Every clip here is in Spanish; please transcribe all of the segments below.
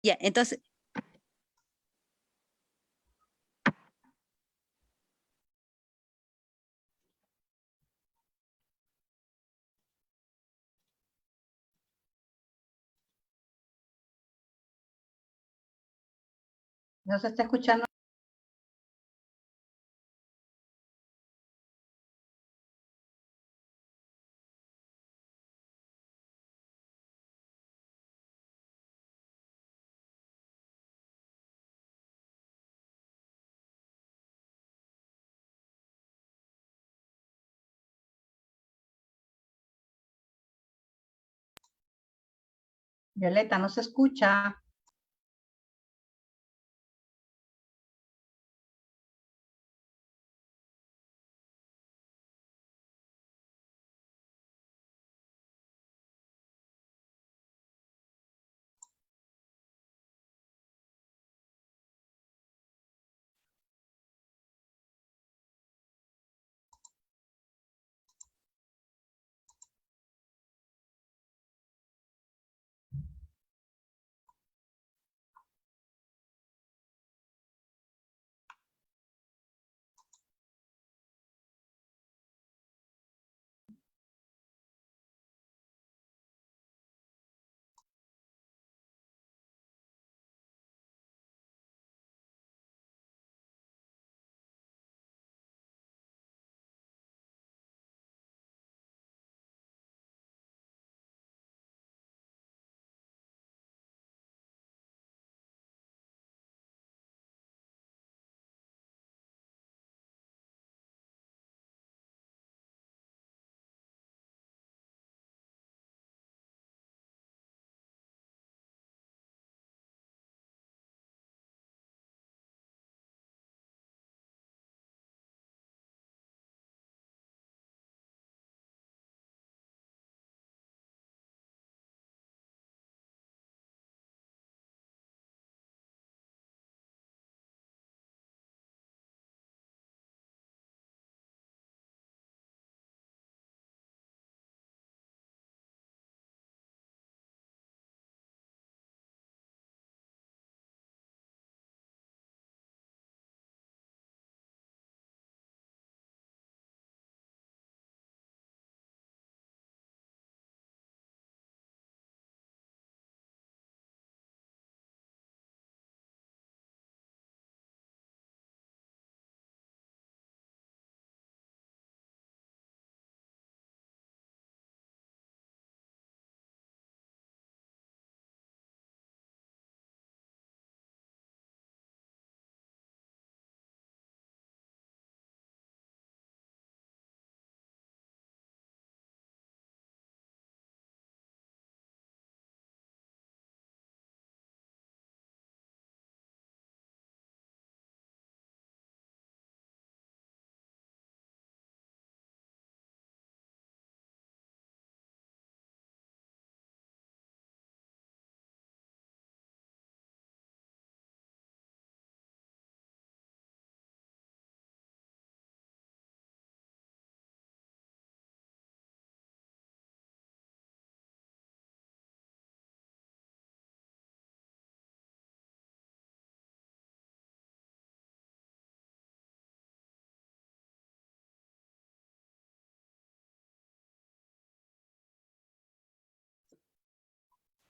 Ya, entonces, ¿No se está escuchando? Violeta, no se escucha.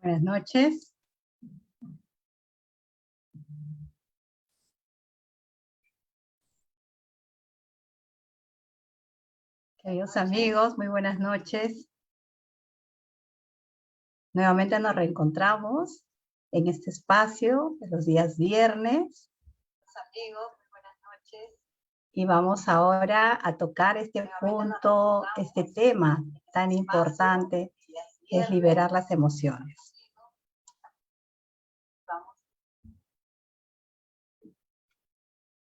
Buenas noches. Queridos amigos, muy buenas noches. Nuevamente nos reencontramos en este espacio de los días viernes. Amigos, muy buenas noches. Y vamos ahora a tocar este punto, este tema tan importante, que es liberar las emociones.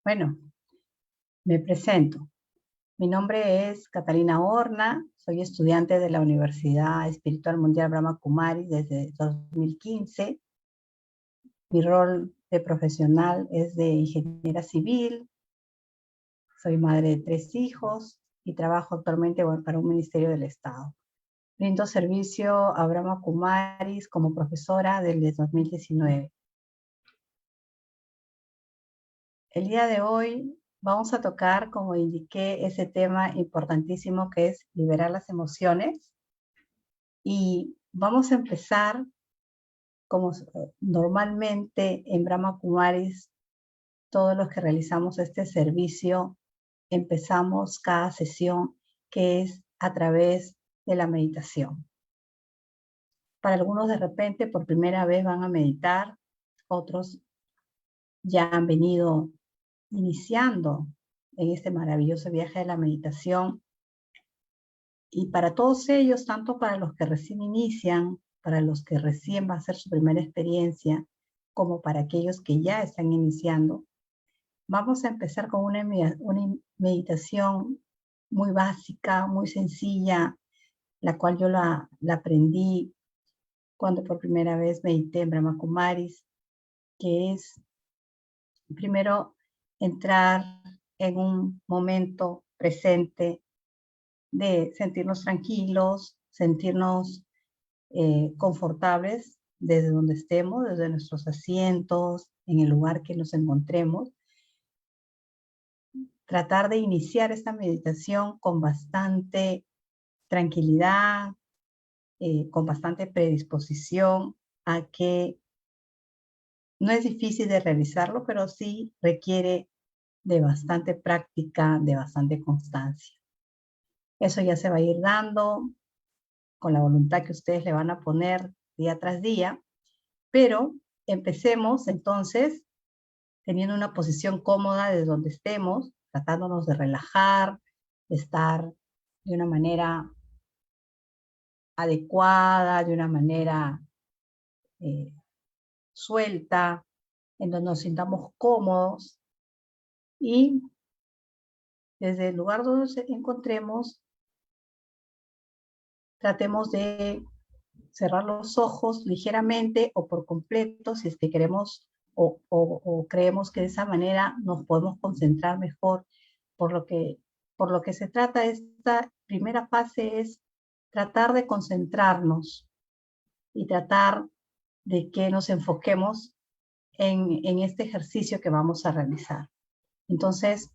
Bueno, me presento. Mi nombre es Catalina Horna, soy estudiante de la Universidad Espiritual Mundial Brahma Kumaris desde 2015. Mi rol de profesional es de ingeniera civil, soy madre de 3 hijos y trabajo actualmente para un ministerio del Estado. Brindo servicio a Brahma Kumaris como profesora desde 2019. El día de hoy vamos a tocar, como indiqué, ese tema importantísimo que es liberar las emociones. Y vamos a empezar, como normalmente en Brahma Kumaris, todos los que realizamos este servicio, empezamos cada sesión que es a través de la meditación. Para algunos de repente por primera vez van a meditar, otros ya han venido iniciando en este maravilloso viaje de la meditación. Y para todos ellos, tanto para los que recién inician, para los que recién va a ser su primera experiencia, como para aquellos que ya están iniciando, vamos a empezar con una meditación muy básica, muy sencilla, la cual yo la aprendí cuando por primera vez medité en Brahma Kumaris, que es primero entrar en un momento presente de sentirnos tranquilos, sentirnos confortables desde donde estemos, desde nuestros asientos, en el lugar que nos encontremos. Tratar de iniciar esta meditación con bastante tranquilidad, con bastante predisposición a que no es difícil de realizarlo, pero sí requiere de bastante práctica, de bastante constancia. Eso ya se va a ir dando con la voluntad que ustedes le van a poner día tras día, pero empecemos entonces teniendo una posición cómoda desde donde estemos, tratándonos de relajar, de estar de una manera adecuada, de una manera eh, suelta, en donde nos sintamos cómodos y desde el lugar donde nos encontremos, tratemos de cerrar los ojos ligeramente o por completo si es que queremos o creemos que de esa manera nos podemos concentrar mejor. Por lo que se trata esta primera fase es tratar de concentrarnos y tratar de que nos enfoquemos en este ejercicio que vamos a realizar. Entonces,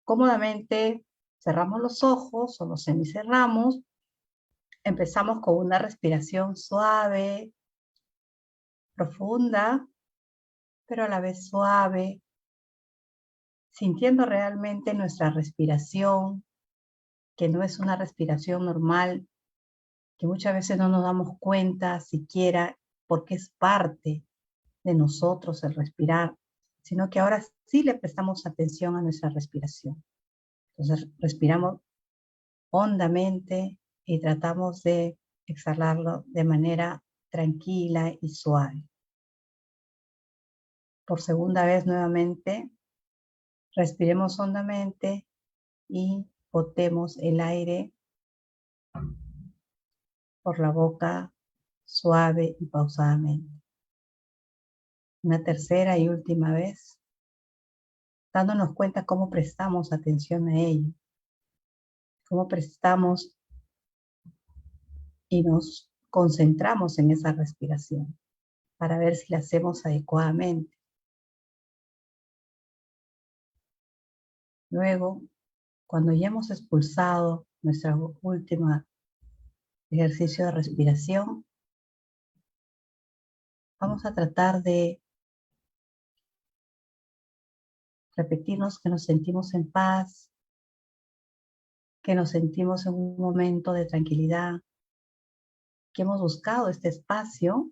cómodamente cerramos los ojos o los semicerramos. Empezamos con una respiración suave, profunda, pero a la vez suave, sintiendo realmente nuestra respiración, que no es una respiración normal, que muchas veces no nos damos cuenta siquiera porque es parte de nosotros el respirar, sino que ahora sí le prestamos atención a nuestra respiración. Entonces respiramos hondamente y tratamos de exhalarlo de manera tranquila y suave. Por segunda vez nuevamente, respiremos hondamente y botemos el aire por la boca suave y pausadamente. Una tercera y última vez, dándonos cuenta cómo prestamos atención a ello, cómo prestamos y nos concentramos en esa respiración para ver si la hacemos adecuadamente. Luego, cuando ya hemos expulsado nuestro último ejercicio de respiración, vamos a tratar de repetirnos que nos sentimos en paz, que nos sentimos en un momento de tranquilidad, que hemos buscado este espacio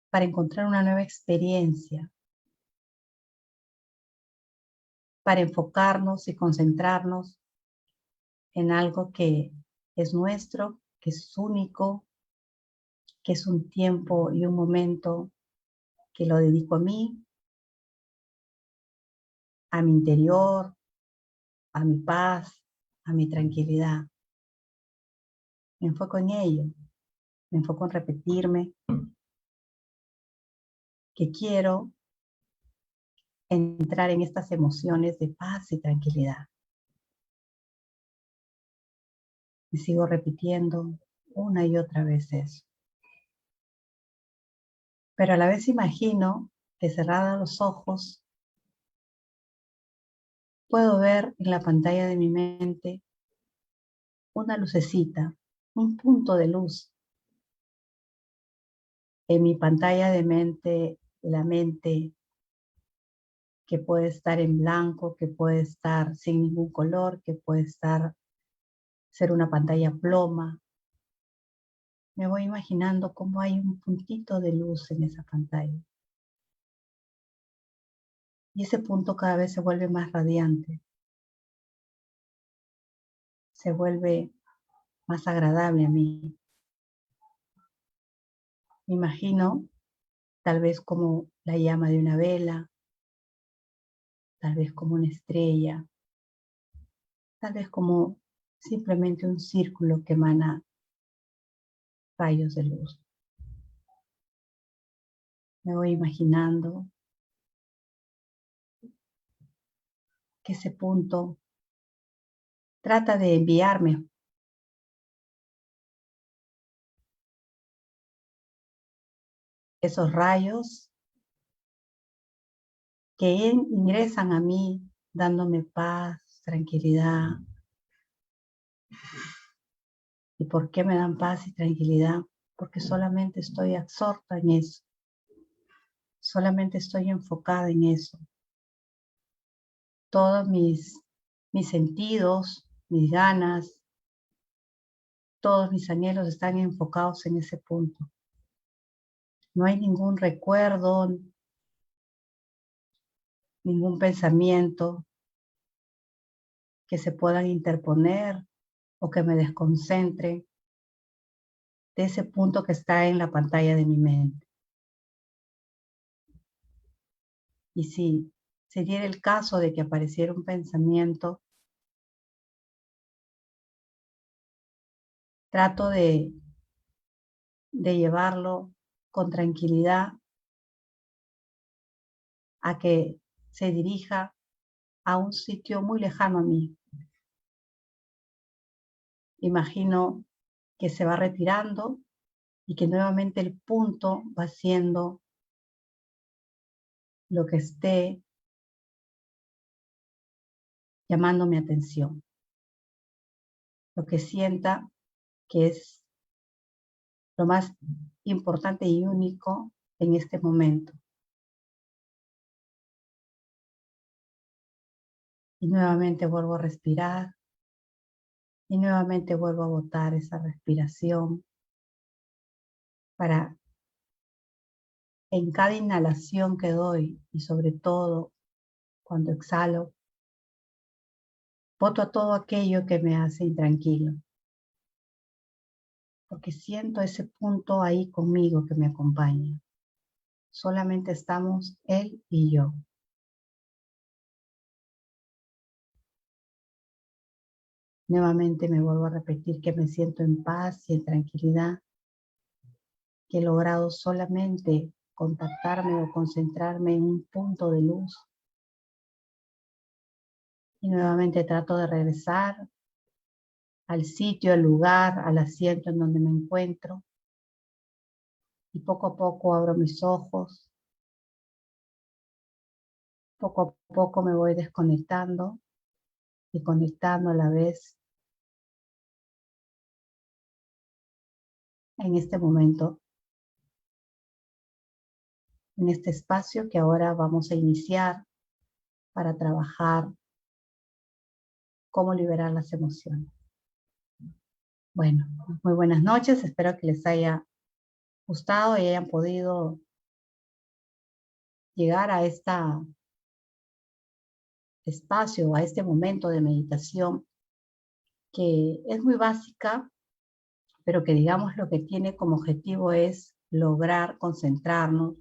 para encontrar una nueva experiencia, para enfocarnos y concentrarnos en algo que es nuestro, que es único, que es un tiempo y un momento que lo dedico a mí, a mi interior, a mi paz, a mi tranquilidad. Me enfoco en ello, me enfoco en repetirme que quiero entrar en estas emociones de paz y tranquilidad. Y sigo repitiendo una y otra vez eso. Pero a la vez imagino que cerrados los ojos puedo ver en la pantalla de mi mente una lucecita, un punto de luz en mi pantalla de mente, la mente que puede estar en blanco, que puede estar sin ningún color, que puede ser una pantalla ploma. Me voy imaginando cómo hay un puntito de luz en esa pantalla. Y ese punto cada vez se vuelve más radiante, se vuelve más agradable a mí. Me imagino tal vez como la llama de una vela, tal vez como una estrella, tal vez como simplemente un círculo que emana rayos de luz. Me voy imaginando que ese punto trata de enviarme esos rayos que ingresan a mí dándome paz, tranquilidad. ¿Y por qué me dan paz y tranquilidad? Porque solamente estoy absorta en eso. Solamente estoy enfocada en eso. Todos mis sentidos, mis ganas, todos mis anhelos están enfocados en ese punto. No hay ningún recuerdo, ningún pensamiento que se puedan interponer o que me desconcentre de ese punto que está en la pantalla de mi mente. Y si se diera el caso de que apareciera un pensamiento, trato de llevarlo con tranquilidad a que se dirija a un sitio muy lejano a mí. Imagino que se va retirando y que nuevamente el punto va siendo lo que esté llamando mi atención, lo que sienta que es lo más importante y único en este momento. Y nuevamente vuelvo a respirar y nuevamente vuelvo a botar esa respiración para en cada inhalación que doy y sobre todo cuando exhalo, boto a todo aquello que me hace intranquilo, porque siento ese punto ahí conmigo que me acompaña. Solamente estamos él y yo. Nuevamente me vuelvo a repetir que me siento en paz y en tranquilidad, que he logrado solamente contactarme o concentrarme en un punto de luz. Y nuevamente trato de regresar al sitio, al lugar, al asiento en donde me encuentro. Y poco a poco abro mis ojos. Poco a poco me voy desconectando y conectando a la vez en este momento, en este espacio que ahora vamos a iniciar para trabajar cómo liberar las emociones. Bueno, muy buenas noches. Espero que les haya gustado y hayan podido llegar a este espacio, a este momento de meditación que es muy básica, pero que digamos lo que tiene como objetivo es lograr concentrarnos,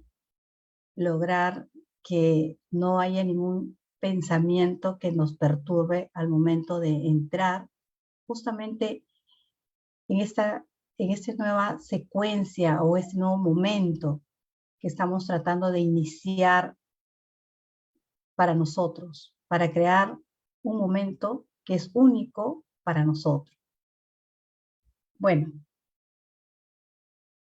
lograr que no haya ningún pensamiento que nos perturbe al momento de entrar justamente en esta nueva secuencia o este nuevo momento que estamos tratando de iniciar para nosotros, para crear un momento que es único para nosotros. Bueno,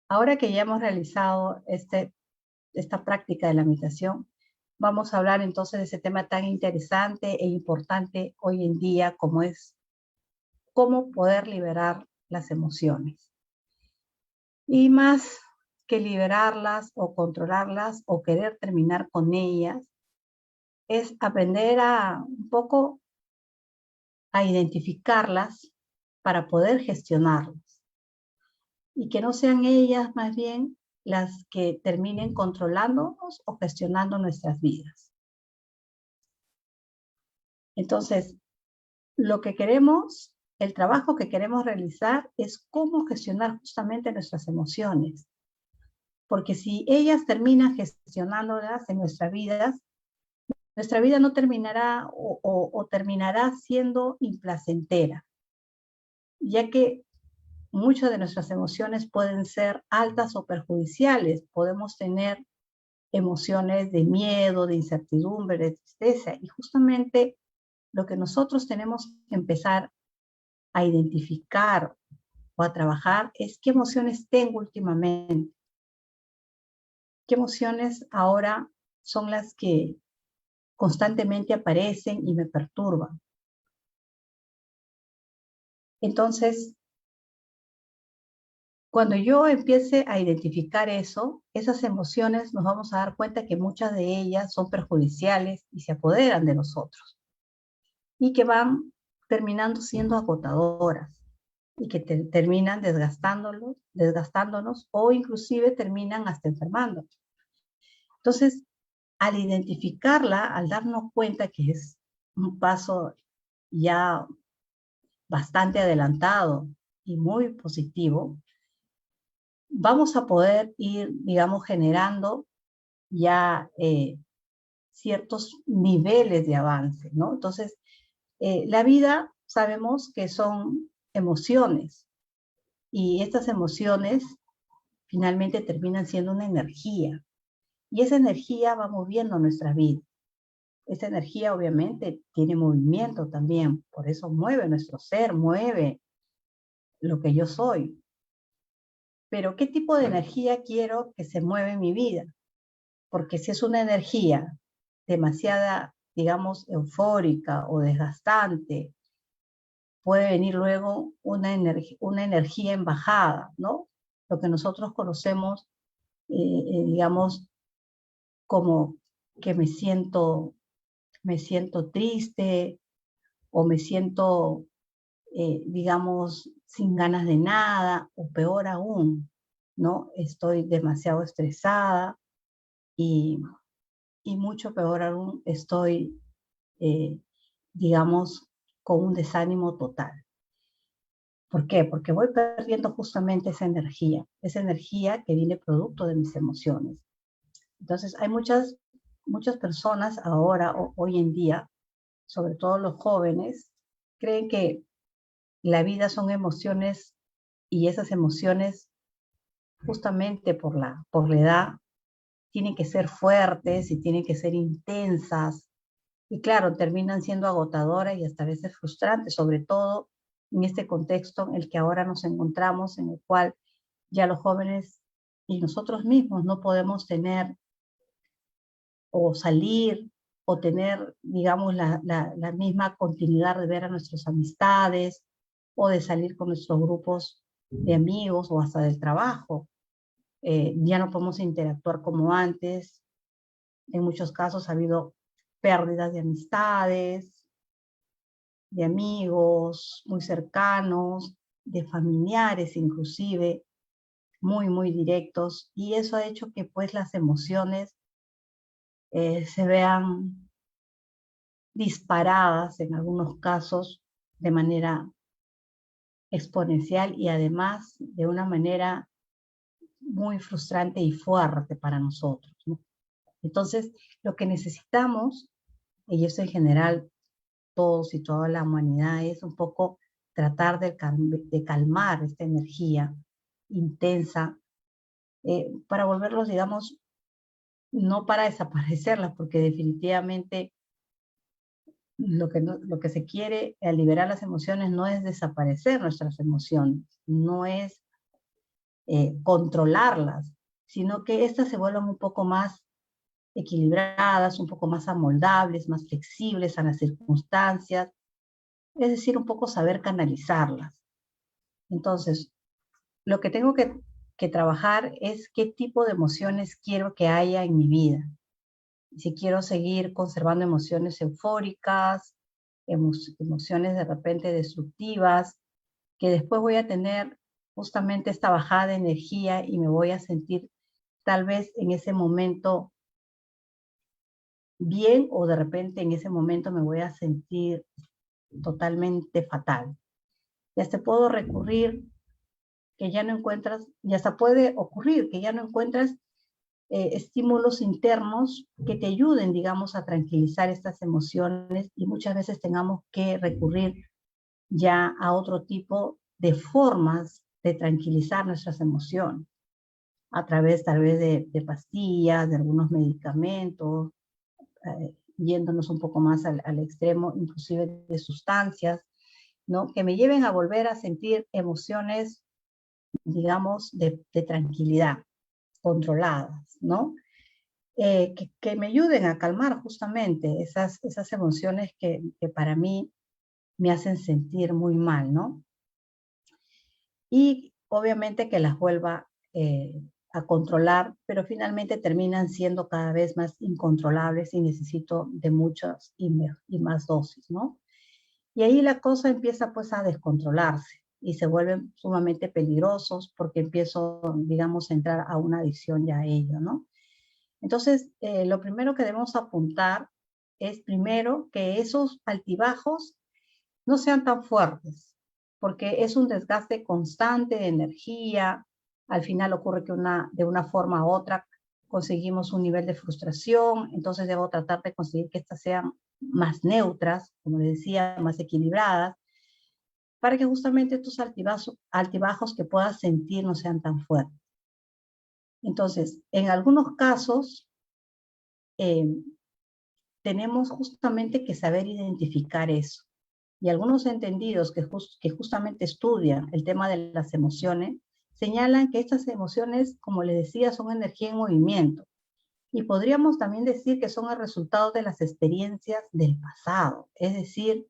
ahora que ya hemos realizado esta práctica de la meditación, Vamos a hablar entonces de ese tema tan interesante e importante hoy en día como es cómo poder liberar las emociones. Y más que liberarlas o controlarlas o querer terminar con ellas, es aprender a un poco a identificarlas para poder gestionarlas. Y que no sean ellas más bien las que terminen controlándonos o gestionando nuestras vidas. Entonces, lo que queremos, el trabajo que queremos realizar es cómo gestionar justamente nuestras emociones. Porque si ellas terminan gestionándolas en nuestras vidas, nuestra vida no terminará o terminará siendo implacentera, ya que muchas de nuestras emociones pueden ser altas o perjudiciales. Podemos tener emociones de miedo, de incertidumbre, de tristeza, y justamente lo que nosotros tenemos que empezar a identificar o a trabajar es qué emociones tengo últimamente, qué emociones ahora son las que constantemente aparecen y me perturban. Entonces, cuando yo empiece a identificar eso, esas emociones nos vamos a dar cuenta que muchas de ellas son perjudiciales y se apoderan de nosotros y que van terminando siendo agotadoras y que terminan desgastándonos o inclusive terminan hasta enfermándonos. Entonces, al identificarla, al darnos cuenta que es un paso ya bastante adelantado y muy positivo, vamos a poder ir, digamos, generando ya ciertos niveles de avance, ¿no? Entonces, la vida sabemos que son emociones y estas emociones finalmente terminan siendo una energía y esa energía va moviendo nuestra vida. Esa energía obviamente tiene movimiento también, por eso mueve nuestro ser, mueve lo que yo soy. Pero ¿qué tipo de energía quiero que se mueva en mi vida? Porque si es una energía demasiada, digamos, eufórica o desgastante, puede venir luego una energía en bajada, ¿no? Lo que nosotros conocemos, digamos, como que me siento triste o me siento, digamos, sin ganas de nada, o peor aún, ¿no? Estoy demasiado estresada y mucho peor aún, estoy, eh, digamos, con un desánimo total. ¿Por qué? Porque voy perdiendo justamente esa energía que viene producto de mis emociones. Entonces, hay muchas personas ahora, hoy en día, sobre todo los jóvenes, creen que la vida son emociones y esas emociones, justamente por la edad, tienen que ser fuertes y tienen que ser intensas. Y claro, terminan siendo agotadoras y hasta a veces frustrantes, sobre todo en este contexto en el que ahora nos encontramos, en el cual ya los jóvenes y nosotros mismos no podemos tener o salir o tener, digamos, la misma continuidad de ver a nuestras amistades o de salir con nuestros grupos de amigos o hasta del trabajo. Ya no podemos interactuar como antes. En muchos casos ha habido pérdidas de amistades, de amigos muy cercanos, de familiares inclusive, muy directos, y eso ha hecho que pues las emociones se vean disparadas en algunos casos de manera exponencial y además de una manera muy frustrante y fuerte para nosotros, ¿no? Entonces, lo que necesitamos, y eso en general todos y toda la humanidad, es un poco tratar de calmar esta energía intensa para volverlos, digamos, no para desaparecerlas, porque definitivamente lo que se quiere al liberar las emociones no es desaparecer nuestras emociones, no es controlarlas, sino que éstas se vuelvan un poco más equilibradas, un poco más amoldables, más flexibles a las circunstancias, es decir, un poco saber canalizarlas. Entonces, lo que tengo que trabajar es qué tipo de emociones quiero que haya en mi vida. Si quiero seguir conservando emociones eufóricas, emociones de repente destructivas, que después voy a tener justamente esta bajada de energía y me voy a sentir tal vez en ese momento bien o de repente en ese momento me voy a sentir totalmente fatal. Ya hasta puedo recurrir que ya no encuentras, y hasta puede ocurrir que ya no encuentras estímulos internos que te ayuden, digamos, a tranquilizar estas emociones y muchas veces tengamos que recurrir ya a otro tipo de formas de tranquilizar nuestras emociones, a través tal vez de pastillas, de algunos medicamentos, yéndonos un poco más al extremo, inclusive de sustancias, ¿no? Que me lleven a volver a sentir emociones, digamos, de tranquilidad, controladas, ¿no? Que me ayuden a calmar justamente esas emociones que para mí me hacen sentir muy mal, ¿no? Y obviamente que las vuelva a controlar, pero finalmente terminan siendo cada vez más incontrolables y necesito de muchas y más dosis, ¿no? Y ahí la cosa empieza pues a descontrolarse y se vuelven sumamente peligrosos porque empiezo, digamos, a entrar a una adicción ya a ello, ¿no? Entonces, lo primero que debemos apuntar es primero que esos altibajos no sean tan fuertes, porque es un desgaste constante de energía. Al final ocurre que de una forma u otra conseguimos un nivel de frustración, entonces debo tratar de conseguir que estas sean más neutras, como les decía, más equilibradas, para que justamente estos altibajos que puedas sentir no sean tan fuertes. Entonces, en algunos casos, eh, tenemos justamente que saber identificar eso. Y algunos entendidos que justamente estudian el tema de las emociones, señalan que estas emociones, como les decía, son energía en movimiento. Y podríamos también decir que son el resultado de las experiencias del pasado. Es decir,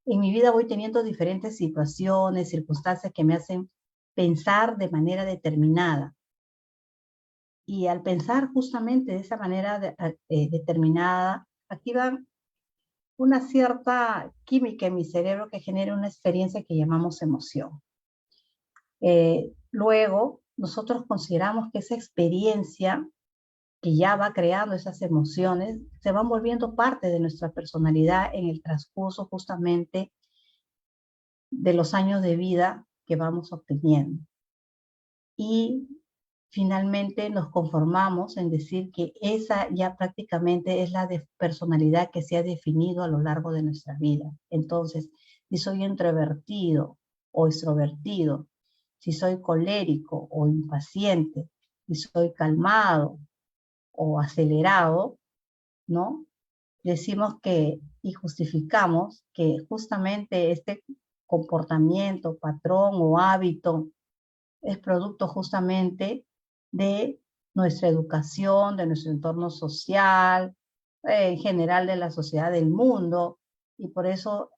en mi vida voy teniendo diferentes situaciones, circunstancias que me hacen pensar de manera determinada. Y al pensar justamente de esa manera determinada, activan una cierta química en mi cerebro que genera una experiencia que llamamos emoción. Luego, nosotros consideramos que esa experiencia que ya va creando esas emociones se van volviendo parte de nuestra personalidad en el transcurso justamente de los años de vida que vamos obteniendo. Y finalmente nos conformamos en decir que esa ya prácticamente es la personalidad que se ha definido a lo largo de nuestra vida. Entonces, si soy introvertido o extrovertido, si soy colérico o impaciente, si soy calmado o acelerado, ¿no? Decimos que y justificamos que justamente este comportamiento, patrón o hábito es producto justamente de nuestra educación, de nuestro entorno social, en general de la sociedad del mundo, y por eso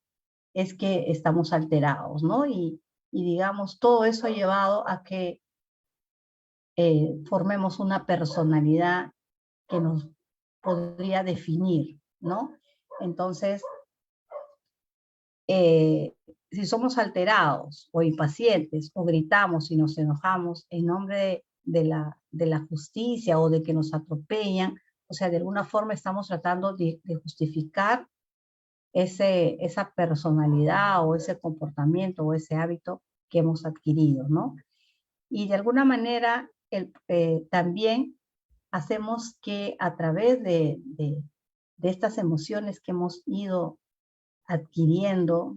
es que estamos alterados, ¿no? Y digamos, todo eso ha llevado a que formemos una personalidad que nos podría definir, ¿no? Entonces, si somos alterados o impacientes o gritamos y nos enojamos en nombre de la justicia o de que nos atropellan, o sea, de alguna forma estamos tratando de justificar esa personalidad o ese comportamiento o ese hábito que hemos adquirido, ¿no? Y de alguna manera también hacemos que a través de estas emociones que hemos ido adquiriendo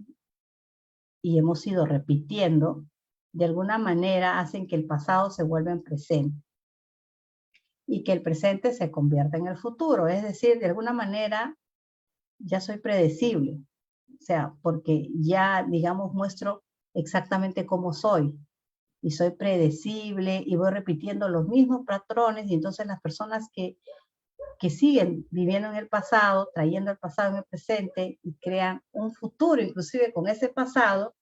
y hemos ido repitiendo, de alguna manera hacen que el pasado se vuelva en presente y que el presente se convierta en el futuro. Es decir, de alguna manera ya soy predecible, o sea, porque ya, digamos, muestro exactamente cómo soy y soy predecible y voy repitiendo los mismos patrones y entonces las personas que que siguen viviendo en el pasado, trayendo el pasado en el presente y crean un futuro inclusive con ese pasado,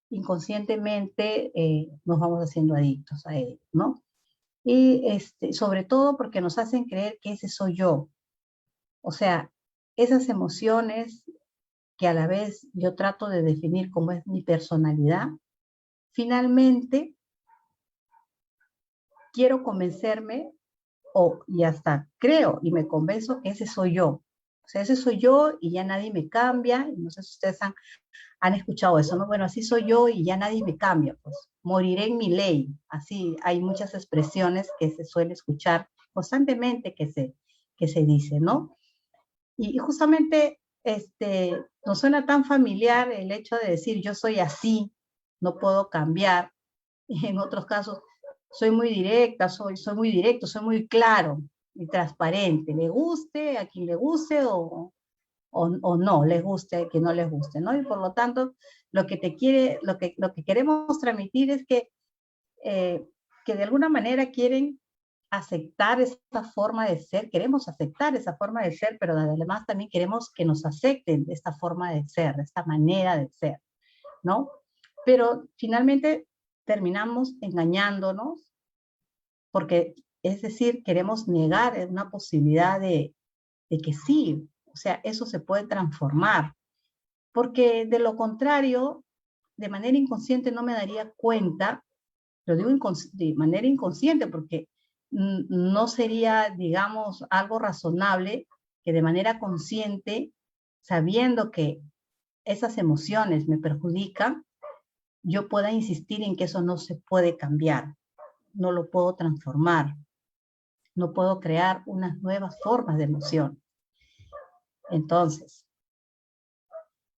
inconscientemente nos vamos haciendo adictos a ello, ¿no? Y sobre todo porque nos hacen creer que ese soy yo. O sea, esas emociones que a la vez yo trato de definir como es mi personalidad, finalmente quiero convencerme y hasta creo y me convenzo que ese soy yo. O sea, ese soy yo y ya nadie me cambia. No sé si ustedes han escuchado eso, ¿no? Bueno, así soy yo y ya nadie me cambia, pues moriré en mi ley. Así hay muchas expresiones que se suele escuchar constantemente que se dice, ¿no? Y justamente nos suena tan familiar el hecho de decir yo soy así, no puedo cambiar. Y en otros casos, soy muy directa, soy muy directo, soy muy claro y transparente. Le guste a quien le guste o no les guste a quien no les guste, ¿no? Y por lo tanto, lo que queremos transmitir es que de alguna manera quieren aceptar esa forma de ser, queremos aceptar esa forma de ser, pero además también queremos que nos acepten de esta forma de ser, de esta manera de ser, ¿no? Pero finalmente terminamos engañándonos porque, es decir, queremos negar una posibilidad de que sí, o sea, eso se puede transformar, porque de lo contrario, de manera inconsciente no me daría cuenta, lo digo de manera inconsciente porque no sería, digamos, algo razonable que de manera consciente, sabiendo que esas emociones me perjudican, yo pueda insistir en que eso no se puede cambiar, no lo puedo transformar, no puedo crear unas nuevas formas de emoción. Entonces,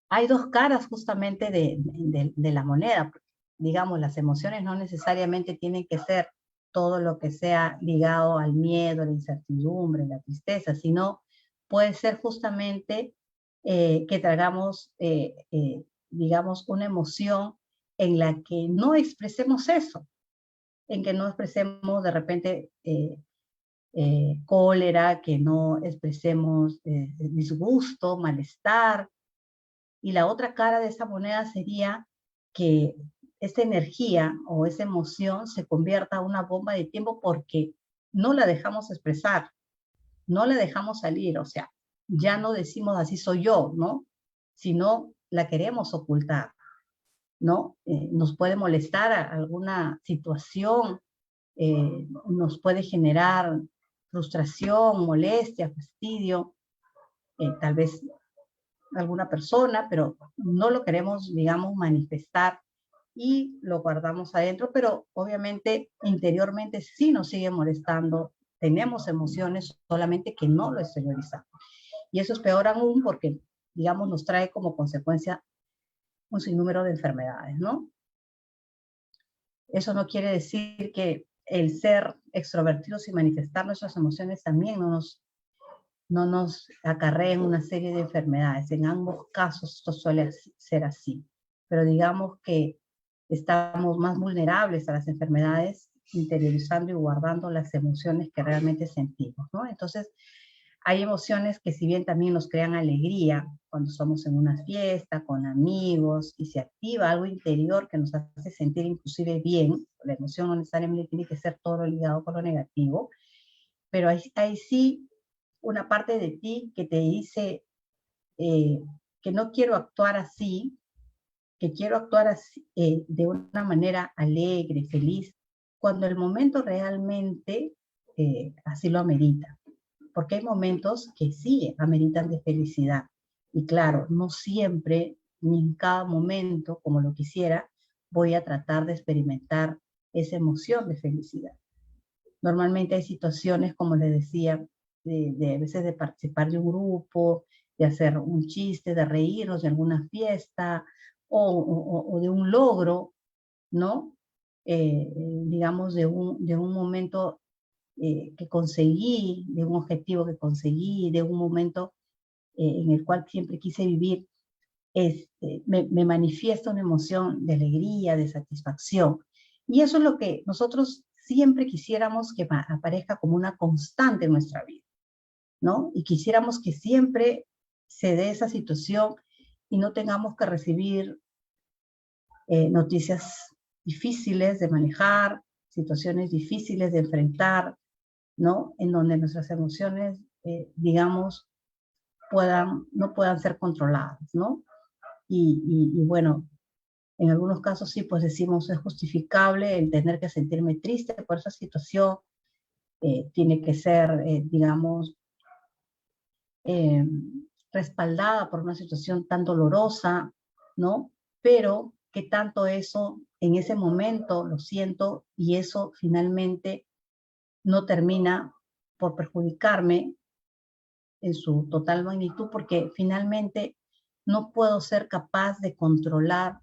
hay dos caras justamente de la moneda. Digamos, las emociones no necesariamente tienen que ser todo lo que sea ligado al miedo, la incertidumbre, la tristeza, sino puede ser justamente que traigamos, digamos, una emoción en la que no expresemos eso, en que no expresemos de repente cólera, que no expresemos disgusto, malestar. Y la otra cara de esa moneda sería que esa energía o esa emoción se convierta en una bomba de tiempo porque no la dejamos expresar, no la dejamos salir, o sea, ya no decimos así soy yo, ¿no? Sino la queremos ocultar, ¿no? Nos puede molestar alguna situación, nos puede generar frustración, molestia, fastidio, tal vez alguna persona, pero no lo queremos, digamos, manifestar y lo guardamos adentro, pero obviamente interiormente sí nos sigue molestando, tenemos emociones, solamente que no lo exteriorizamos. Y eso es peor aún porque, digamos, nos trae como consecuencia un sinnúmero de enfermedades, ¿no? Eso no quiere decir que el ser extrovertidos y manifestar nuestras emociones también no nos acarreen una serie de enfermedades. En ambos casos esto suele ser así. Pero digamos que estamos más vulnerables a las enfermedades interiorizando y guardando las emociones que realmente sentimos, ¿no? Entonces, hay emociones que si bien también nos crean alegría cuando somos en una fiesta, con amigos, y se activa algo interior que nos hace sentir inclusive bien, la emoción no necesariamente tiene que ser todo ligado con lo negativo, pero hay sí una parte de ti que te dice eh, que no quiero actuar así, que quiero actuar así, de una manera alegre, feliz, cuando el momento realmente así lo amerita. Porque hay momentos que sí ameritan de felicidad. Y claro, no siempre, ni en cada momento, como lo quisiera, voy a tratar de experimentar esa emoción de felicidad. Normalmente hay situaciones, como les decía, de a veces de participar de un grupo, de hacer un chiste, de reírnos de alguna fiesta o de un logro, ¿no? Digamos, de un momento que conseguí, de un objetivo que conseguí, de un momento en el cual siempre quise vivir, me manifiesta una emoción de alegría, de satisfacción. Y eso es lo que nosotros siempre quisiéramos que aparezca como una constante en nuestra vida, ¿no? Y quisiéramos que siempre se dé esa situación y no tengamos que recibir noticias difíciles de manejar, situaciones difíciles de enfrentar, ¿no? En donde nuestras emociones, digamos, no puedan ser controladas, ¿no? Y bueno, en algunos casos sí, pues decimos, es justificable el tener que sentirme triste por esa situación, tiene que ser, digamos, eh, respaldada por una situación tan dolorosa, ¿no? Pero que tanto eso, en ese momento lo siento y eso finalmente no termina por perjudicarme en su total magnitud, porque finalmente no puedo ser capaz de controlar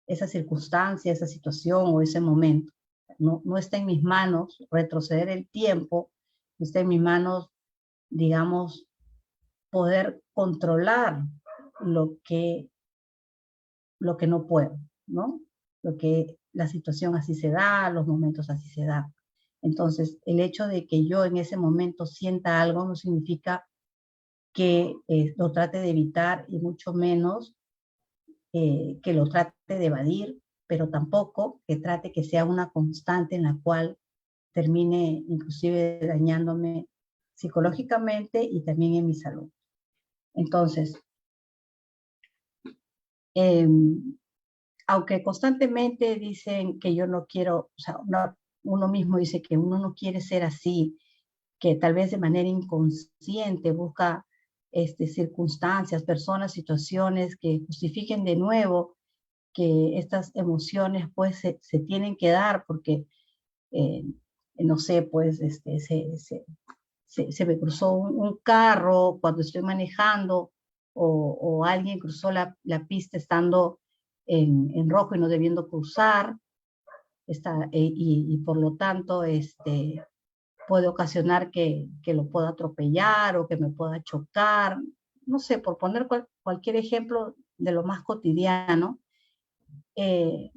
esa circunstancia, esa situación o ese momento. No está en mis manos retroceder el tiempo, no está en mis manos, digamos, poder controlar lo que, lo que no puedo, ¿no? Lo que la situación así se da, los momentos así se dan. Entonces, el hecho de que yo en ese momento sienta algo no significa que lo trate de evitar y mucho menos que lo trate de evadir, pero tampoco que trate que sea una constante en la cual termine inclusive dañándome psicológicamente y también en mi salud. Entonces, eh, aunque constantemente dicen que yo no quiero, o sea, uno mismo dice que uno no quiere ser así, que tal vez de manera inconsciente busca circunstancias, personas, situaciones que justifiquen de nuevo que estas emociones pues se tienen que dar porque, eh, no sé, pues se me cruzó un carro cuando estoy manejando o alguien cruzó la pista estando en rojo y no debiendo cruzar, y por lo tanto puede ocasionar que lo pueda atropellar o que me pueda chocar, no sé, por poner cualquier ejemplo de lo más cotidiano. eh,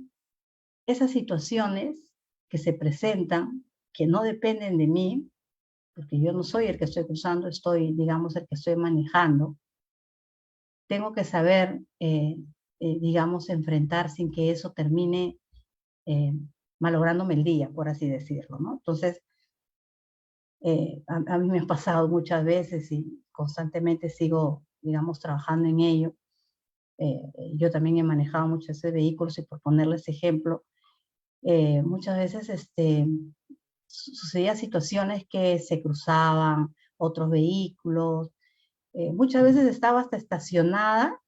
Esas situaciones que se presentan, que no dependen de mí, porque yo no soy el que estoy cruzando, estoy, digamos, el que estoy manejando, tengo que saber, digamos, enfrentar sin que eso termine eh, malográndome el día, por así decirlo, ¿no? Entonces, a mí me ha pasado muchas veces y constantemente sigo, digamos, trabajando en ello. Yo también he manejado muchos de vehículos y por ponerles ejemplo, muchas veces sucedían situaciones que se cruzaban otros vehículos. Muchas veces estaba hasta estacionada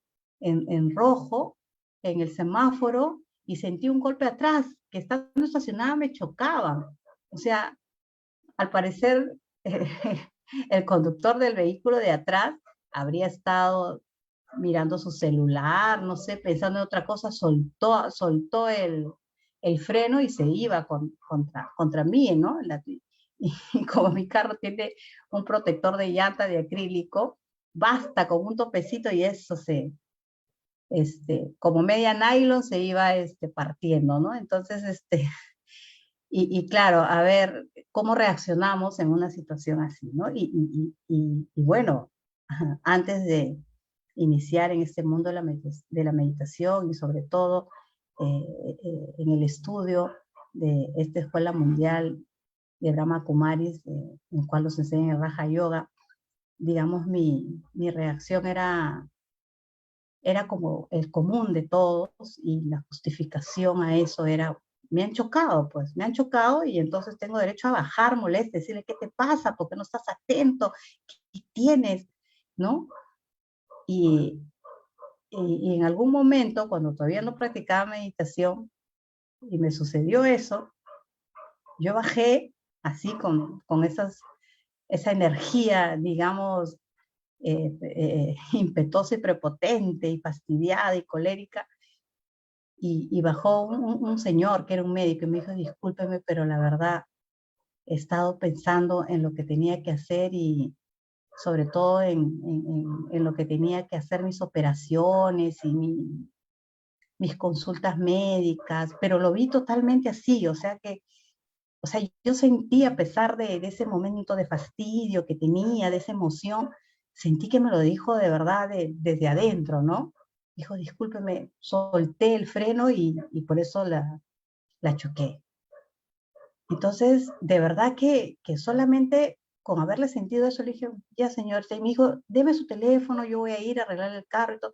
en rojo, en el semáforo, y sentí un golpe atrás, que estando estacionada me chocaba. O sea, al parecer, el conductor del vehículo de atrás habría estado mirando su celular, no sé, pensando en otra cosa, soltó el freno y se iba contra mí, ¿no? Y como mi carro tiene un protector de llanta de acrílico, basta con un topecito y eso como media nylon se iba partiendo, ¿no? Entonces, y claro, a ver cómo reaccionamos en una situación así, ¿no? Y bueno, antes de iniciar en este mundo de la meditación y sobre todo en el estudio de esta Escuela Mundial de Brahma Kumaris, en el cual nos enseñan el Raja Yoga, digamos, mi reacción era como el común de todos y la justificación a eso era, me han chocado, pues, me han chocado y entonces tengo derecho a bajar molesta, decirle, ¿qué te pasa? ¿Por qué no estás atento? ¿Qué tienes? ¿No? Y, y en algún momento, cuando todavía no practicaba meditación y me sucedió eso, yo bajé así con esa energía, digamos, impetuosa y prepotente y fastidiada y colérica, y bajó un señor que era un médico y me dijo, discúlpeme, pero la verdad he estado pensando en lo que tenía que hacer y sobre todo en lo que tenía que hacer mis operaciones y mis consultas médicas, pero lo vi totalmente así, o sea que o sea, yo sentí, a pesar de ese momento de fastidio que tenía, de esa emoción, sentí que me lo dijo de verdad desde adentro, ¿no? Dijo, discúlpeme, solté el freno y por eso la choqué. Entonces, de verdad que solamente con haberle sentido eso, le dije, ya señor, y me dijo, deme su teléfono, yo voy a ir a arreglar el carro y todo.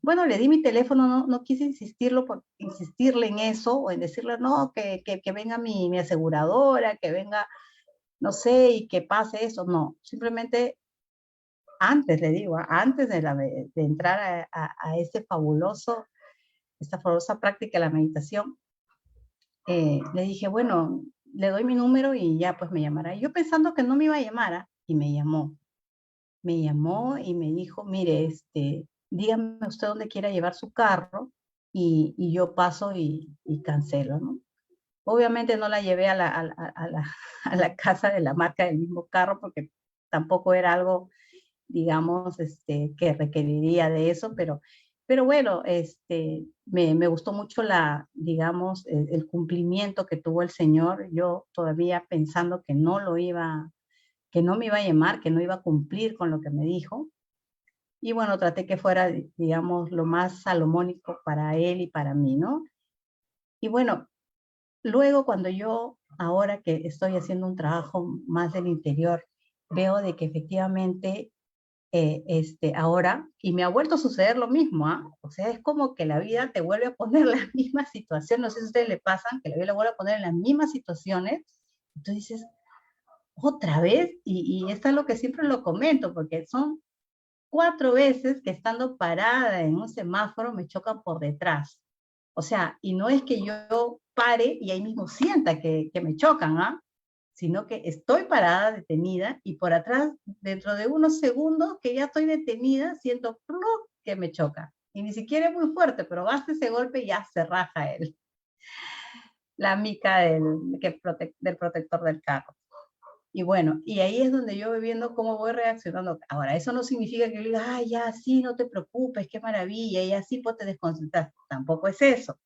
Bueno, le di mi teléfono, no quise insistirle en eso, o en decirle, no, que venga mi aseguradora, que venga, no sé, y que pase eso, no, simplemente antes, le digo, antes de entrar a esta fabulosa práctica de la meditación, le dije, bueno, le doy mi número y ya pues me llamará. Y yo pensando que no me iba a llamar, ¿ah? Y me llamó. Me llamó y me dijo, mire, dígame usted dónde quiera llevar su carro y yo paso y cancelo, ¿no? Obviamente no la llevé a la casa de la marca del mismo carro porque tampoco era algo, digamos, que requeriría de eso, pero bueno, me gustó mucho digamos, el cumplimiento que tuvo el Señor, yo todavía pensando que no me iba a llamar, que no iba a cumplir con lo que me dijo, y bueno, traté que fuera, digamos, lo más salomónico para él y para mí, ¿no? Y bueno, luego cuando yo, ahora que estoy haciendo un trabajo más del interior, veo de que efectivamente ahora, y me ha vuelto a suceder lo mismo, ¿ah? O sea, es como que la vida te vuelve a poner la misma situación, no sé si a ustedes le pasan, que la vida le vuelve a poner en las mismas situaciones, y tú dices, otra vez, y esto es lo que siempre lo comento, porque son 4 veces que estando parada en un semáforo me chocan por detrás. O sea, y no es que yo pare y ahí mismo sienta que me chocan, ¿ah? Sino que estoy parada, detenida, y por atrás, dentro de unos segundos que ya estoy detenida, siento ¡plum! Que me choca. Y ni siquiera es muy fuerte, pero basta ese golpe y ya se raja la mica del protector del carro. Y bueno, y ahí es donde yo voy viendo cómo voy reaccionando. Ahora, eso no significa que yo diga, ay, ya, sí, no te preocupes, qué maravilla, y así pues te desconcentras. Tampoco es eso.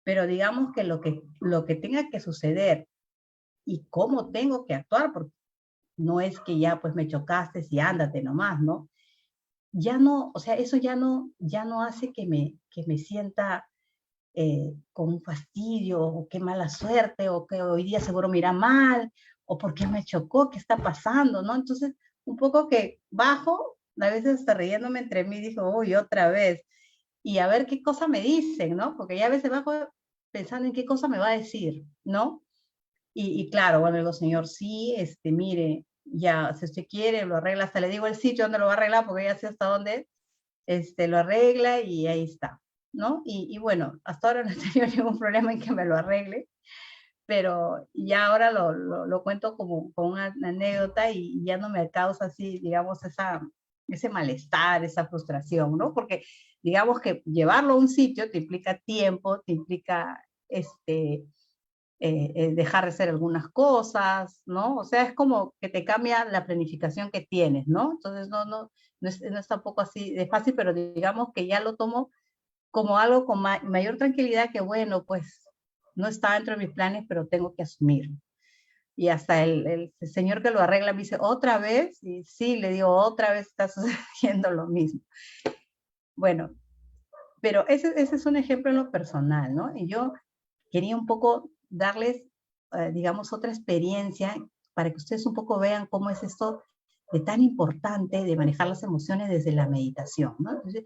Pero digamos que lo que tenga que suceder y cómo tengo que actuar, porque no es que ya pues me chocaste y ándate nomás, ¿no? Ya no, o sea, eso ya no hace que me sienta con un fastidio, o qué mala suerte, o que hoy día seguro me irá mal, o por qué me chocó, qué está pasando, ¿no? Entonces, un poco que bajo, a veces hasta riéndome entre mí, dijo, uy, otra vez, y a ver qué cosa me dicen, ¿no? Porque ya a veces bajo pensando en qué cosa me va a decir, ¿no? Y claro, bueno, le digo, señor, sí, mire, ya, si usted quiere, lo arregla, hasta le digo el sitio donde lo va a arreglar, porque ya sé hasta dónde, lo arregla y ahí está, ¿no? Y bueno, hasta ahora no he tenido ningún problema en que me lo arregle, pero ya ahora lo cuento como una anécdota y ya no me causa así, digamos, ese malestar, esa frustración, ¿no? Porque digamos que llevarlo a un sitio te implica tiempo, te implica dejar de hacer algunas cosas, ¿no? O sea, es como que te cambia la planificación que tienes, ¿no? Entonces, no es tampoco así de fácil, pero digamos que ya lo tomo como algo con mayor tranquilidad que, bueno, pues no está dentro de mis planes, pero tengo que asumirlo. Y hasta el señor que lo arregla me dice, ¿otra vez? Y sí, le digo, otra vez está sucediendo lo mismo. Bueno, pero ese es un ejemplo en lo personal, ¿no? Y yo quería un poco darles, digamos, otra experiencia para que ustedes un poco vean cómo es esto de tan importante de manejar las emociones desde la meditación, ¿no? Entonces,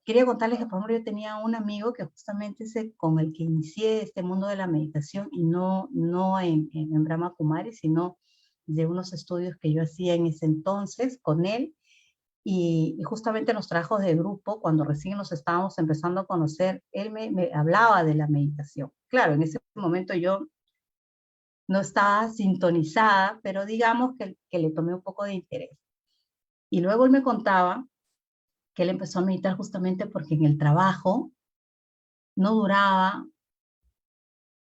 quería contarles que, por ejemplo, yo tenía un amigo que justamente con el que inicié este mundo de la meditación, y no en Brahma Kumari, sino de unos estudios que yo hacía en ese entonces con él, y justamente en los trabajos de grupo, cuando recién nos estábamos empezando a conocer, él me hablaba de la meditación. Claro, en ese momento yo no estaba sintonizada, pero digamos que le tomé un poco de interés. Y luego él me contaba que él empezó a meditar justamente porque en el trabajo no duraba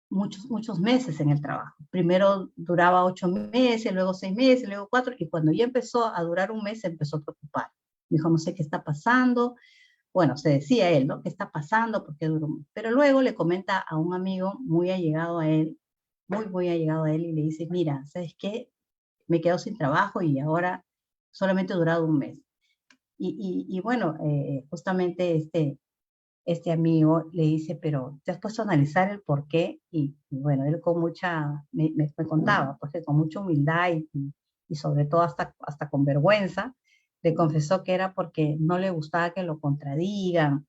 muchos meses en el trabajo. Primero duraba 8 meses, luego 6 meses, luego 4, y cuando ya empezó a durar un mes se empezó a preocupar. Me dijo, no sé qué está pasando. Bueno, se decía él, ¿no? ¿Qué está pasando? ¿Por qué duró? Pero luego le comenta a un amigo muy allegado a él, muy allegado a él y le dice, mira, ¿sabes qué? Me quedo sin trabajo y ahora solamente he durado un mes. Y bueno, justamente este amigo le dice, pero ¿te has puesto a analizar el por qué? Y bueno, él con me contaba, pues que con mucha humildad y sobre todo hasta con vergüenza, le confesó que era porque no le gustaba que lo contradigan,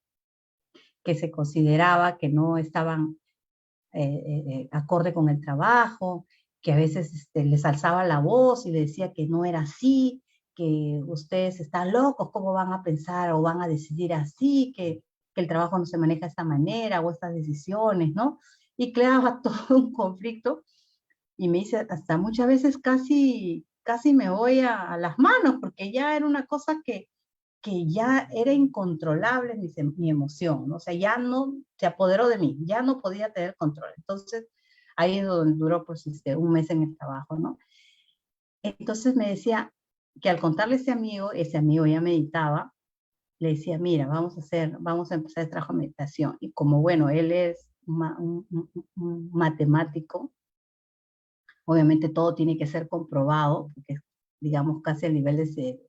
que se consideraba que no estaban acorde con el trabajo, que a veces les alzaba la voz y le decía que no era así, que ustedes están locos, ¿cómo van a pensar o van a decidir así, que el trabajo no se maneja de esta manera o estas decisiones, ¿no? Y creaba todo un conflicto y me dice, hasta muchas veces casi me voy a las manos porque ya era una cosa que ya era incontrolable mi emoción, ¿no? O sea, ya no se apoderó de mí, ya no podía tener control. Entonces, ahí es donde duró pues un mes en el trabajo, ¿no? Entonces me decía que al contarle a ese amigo ya meditaba, le decía, mira, vamos a empezar el trabajo de meditación. Y como, bueno, él es un matemático, obviamente todo tiene que ser comprobado, porque digamos casi a nivel de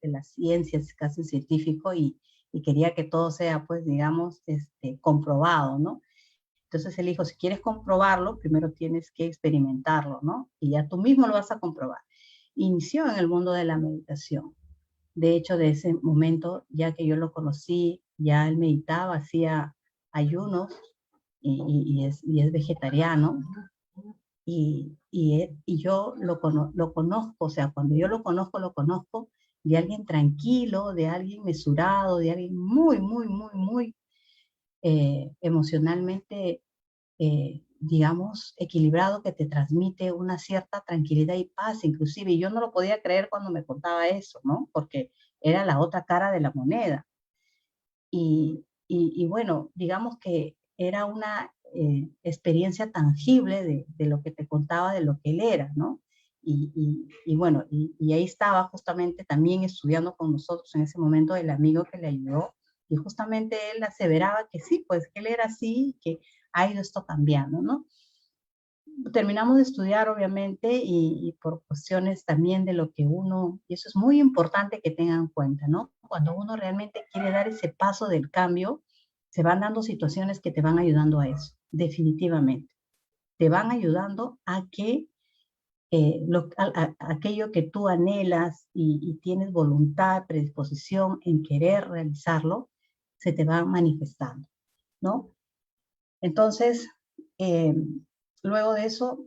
las ciencias, casi científico, y quería que todo sea, pues, digamos, comprobado, ¿no? Entonces él dijo, si quieres comprobarlo, primero tienes que experimentarlo, ¿no? Y ya tú mismo lo vas a comprobar. Inició en el mundo de la meditación. De hecho, de ese momento, ya que yo lo conocí, ya él meditaba, hacía ayunos y es vegetariano y yo lo conozco, o sea, cuando yo lo conozco de alguien tranquilo, de alguien mesurado, de alguien muy emocionalmente, digamos, equilibrado, que te transmite una cierta tranquilidad y paz, inclusive. Y yo no lo podía creer cuando me contaba eso, ¿no? Porque era la otra cara de la moneda. Y bueno, digamos que era una experiencia tangible de lo que te contaba, de lo que él era, ¿no? Y bueno, y ahí estaba justamente también estudiando con nosotros en ese momento el amigo que le ayudó, y justamente él aseveraba que sí, pues que él era así, que ha ido esto cambiando, ¿no? Terminamos de estudiar, obviamente, y por cuestiones también de lo que uno, y eso es muy importante que tengan en cuenta, ¿no? Cuando uno realmente quiere dar ese paso del cambio, se van dando situaciones que te van ayudando a eso, definitivamente. Te van ayudando a que aquello que tú anhelas y tienes voluntad, predisposición en querer realizarlo, se te va manifestando, ¿no? Entonces, eh, luego de eso,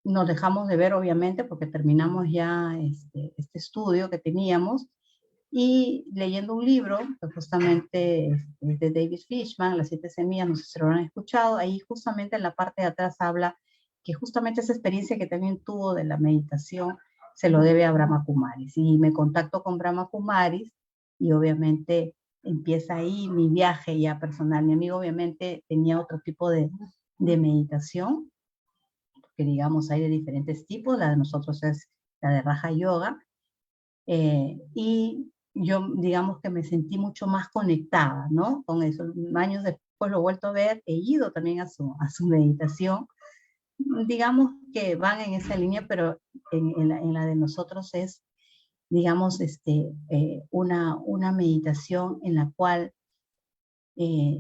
nos dejamos de ver, obviamente, porque terminamos ya este estudio que teníamos, y leyendo un libro, que justamente es de David Fishman, Las 7 semillas, no sé si lo han escuchado, ahí justamente en la parte de atrás habla que justamente esa experiencia que también tuvo de la meditación se lo debe a Brahma Kumaris. Y me contacto con Brahma Kumaris y obviamente empieza ahí mi viaje ya personal. Mi amigo obviamente tenía otro tipo de meditación, que digamos hay de diferentes tipos, la de nosotros es la de Raja Yoga, y yo digamos que me sentí mucho más conectada, ¿no? Con eso. Años después lo he vuelto a ver, he ido también a su meditación, digamos que van en esa línea, pero en la de nosotros es, digamos, una meditación en la cual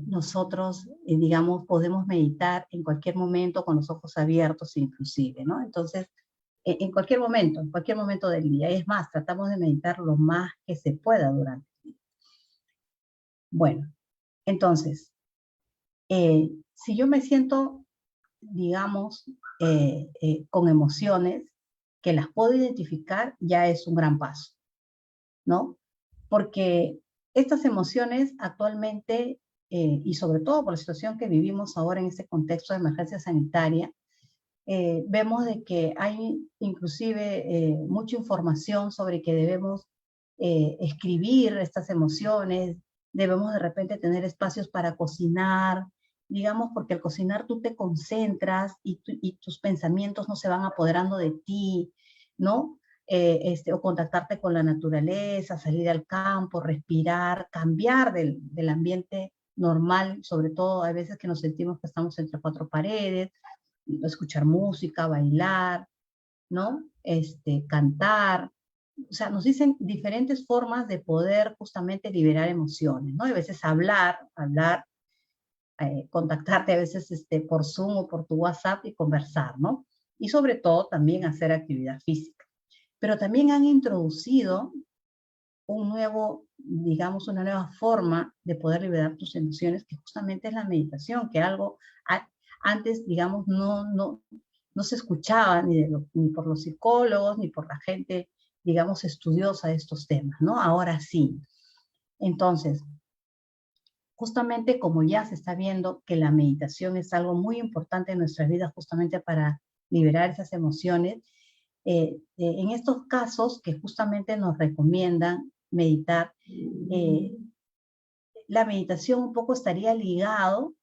nosotros, digamos, podemos meditar en cualquier momento con los ojos abiertos inclusive, ¿no? Entonces, en cualquier momento del día. Es más, tratamos de meditar lo más que se pueda durante el día. Bueno, entonces, si yo me siento, digamos, con emociones que las puedo identificar, ya es un gran paso, ¿no? Porque estas emociones actualmente, y sobre todo por la situación que vivimos ahora en este contexto de emergencia sanitaria, vemos de que hay inclusive mucha información sobre que debemos escribir estas emociones, debemos de repente tener espacios para cocinar, digamos, porque al cocinar tú te concentras y tus pensamientos no se van apoderando de ti, ¿no? O contactarte con la naturaleza, salir al campo, respirar, cambiar del ambiente normal, sobre todo hay veces que nos sentimos que estamos entre cuatro paredes, escuchar música, bailar, ¿no? Cantar. O sea, nos dicen diferentes formas de poder justamente liberar emociones, ¿no? A veces hablar, contactarte a veces por Zoom o por tu WhatsApp y conversar, ¿no? Y sobre todo también hacer actividad física. Pero también han introducido un nuevo, digamos, una nueva forma de poder liberar tus emociones, que justamente es la meditación, que algo antes, digamos, no se escuchaba ni por los psicólogos, ni por la gente, digamos, estudiosa de estos temas, ¿no? Ahora sí. Entonces, justamente como ya se está viendo que la meditación es algo muy importante en nuestra vida justamente para liberar esas emociones, en estos casos que justamente nos recomiendan meditar, la meditación un poco estaría ligado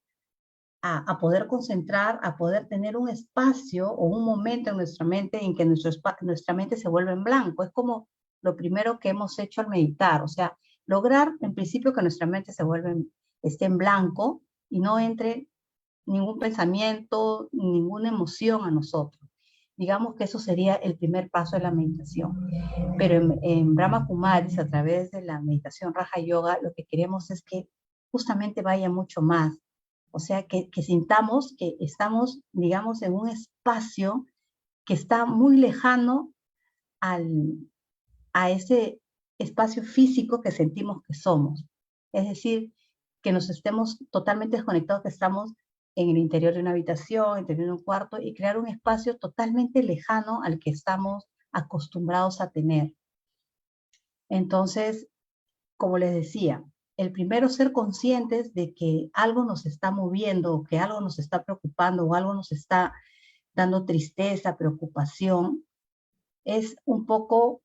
a poder concentrar, a poder tener un espacio o un momento en nuestra mente en que nuestra mente se vuelve en blanco. Es como lo primero que hemos hecho al meditar, o sea, lograr en principio que nuestra mente esté en blanco y no entre ningún pensamiento, ninguna emoción a nosotros. Digamos que eso sería el primer paso de la meditación. Pero en Brahma Kumaris, a través de la meditación Raja Yoga, lo que queremos es que justamente vaya mucho más. O sea, que sintamos que estamos, digamos, en un espacio que está muy lejano a ese espacio físico que sentimos que somos. Es decir, que nos estemos totalmente desconectados, que estamos en el interior de una habitación, en el interior de un cuarto, y crear un espacio totalmente lejano al que estamos acostumbrados a tener. Entonces, como les decía, el primero ser conscientes de que algo nos está moviendo, o que algo nos está preocupando, o algo nos está dando tristeza, preocupación, es un poco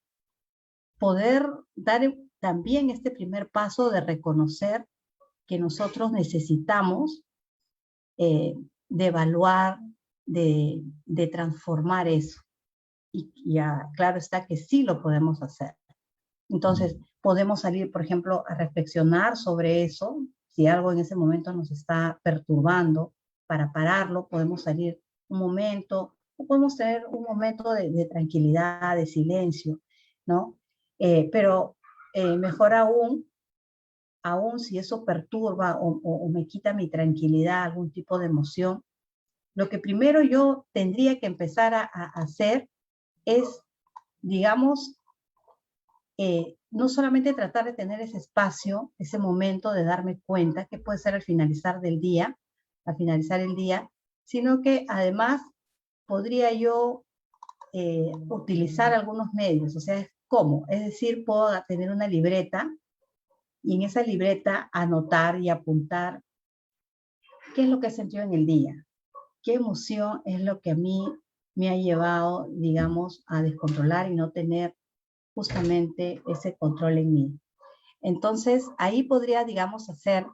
poder dar también este primer paso de reconocer que nosotros necesitamos de evaluar, de transformar eso. Y ya, claro está que sí lo podemos hacer. Entonces, podemos salir, por ejemplo, a reflexionar sobre eso. Si algo en ese momento nos está perturbando, para pararlo, podemos salir un momento, o podemos tener un momento de tranquilidad, de silencio, ¿no? Pero mejor aún si eso perturba o me quita mi tranquilidad, algún tipo de emoción, lo que primero yo tendría que empezar a hacer es, digamos, no solamente tratar de tener ese espacio, ese momento de darme cuenta, que puede ser al finalizar el día, sino que además podría yo utilizar algunos medios, o sea, ¿cómo? Es decir, puedo tener una libreta y en esa libreta anotar y apuntar qué es lo que he sentido en el día, qué emoción es lo que a mí me ha llevado, digamos, a descontrolar y no tener justamente ese control en mí. Entonces, ahí podría, digamos, hacer